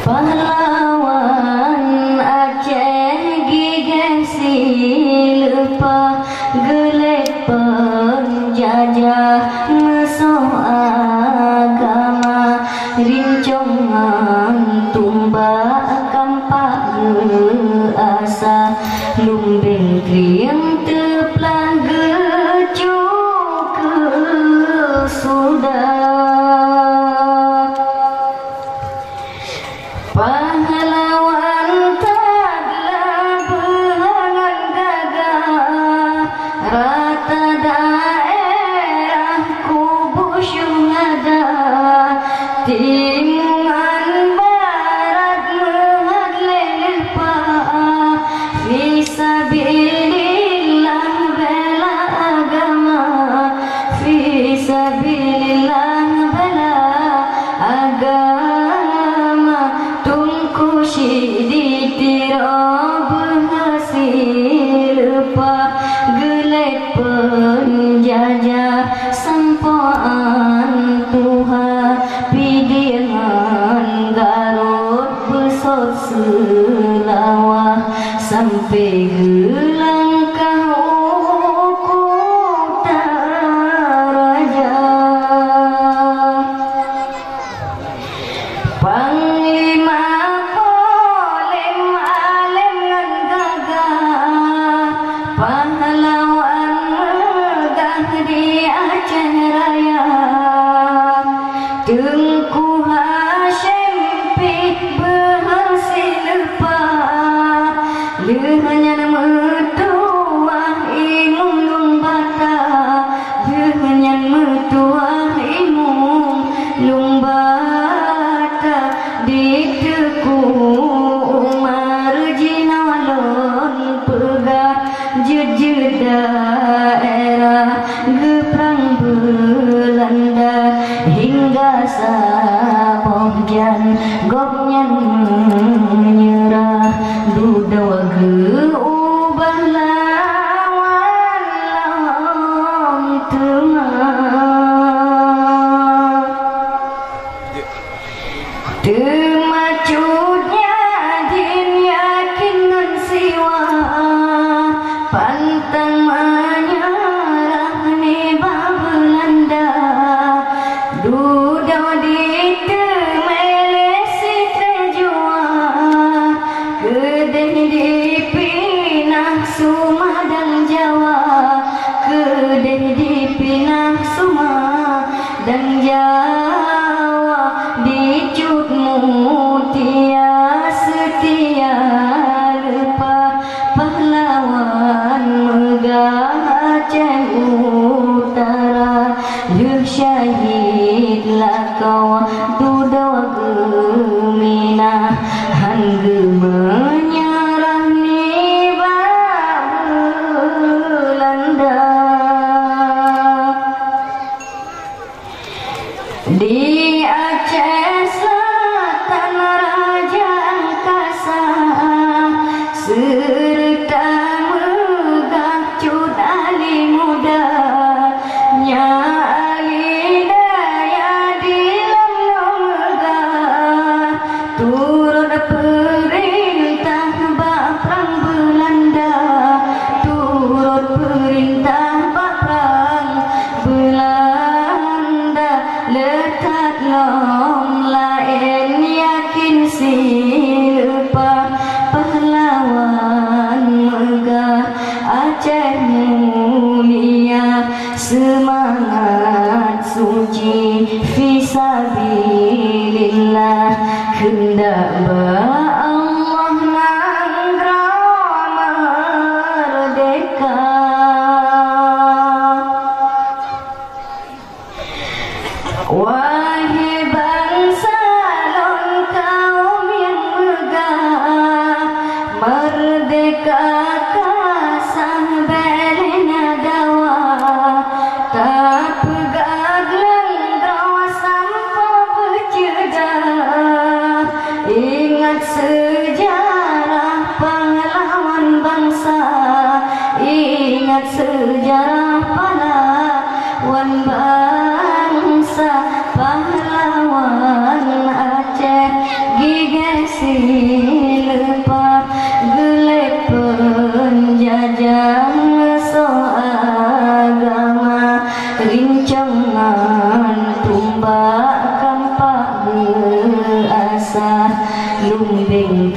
Pahlawan Aceh gigih silpa gelap penjajah musuh agama rincongan tumbak kampak asa lumbeng kriang teplah gecuk ke sudah pahlawan tadlah berangan gagah rata daerah kubur syuhada timungan barat menghadlil pa fisabilillah bela agama fisabilillah bela agama tungku syidi tira berhasil pa gelap penjajah sampaan Tuhan pidihan Garut besar selawah sampai gelangkah Utaraja Panglima Polem alim ngan gagah pahlawan megah di Aceh Raya Tengku Hashim Pih berhasil pa lehanya metuah imum lung bata lehanya metuah imum lung bata di teku marginalon pegah jejak daerah geprang Belanda hingga Sabongjan goknyan menyerah dudawa geubah lawan lawan tengah temacutnya din yakin nun siwa pantang menyerah ni Belanda dudawa di temelesi terjual kedeh di pinah Sumadang Jawa kedeh di pinah Sumadang Jawa dicut mutia setia lepa pahlawan megah Aceh Utara leh syahid lakau dudawa gemina hangge menyerah ni Belanda di Aceh Selatan Raja Angkasa serta megah Cut Ali Muda nyali daya di lam megah turut perintah bak perang Belanda turut perintah bak perang Belanda letak long lain yakin silpa pahlawan megah Aceh mulia semangat suci fisabilillah hendak Allah nangra merdeka wahai bangsa lon kaum yang megah merdeka kasah belena dawa tak pegag lendrawa sampai bercedah ingat lepa gelap penjajah so agama rincangan tumbak kampak berasa lumbing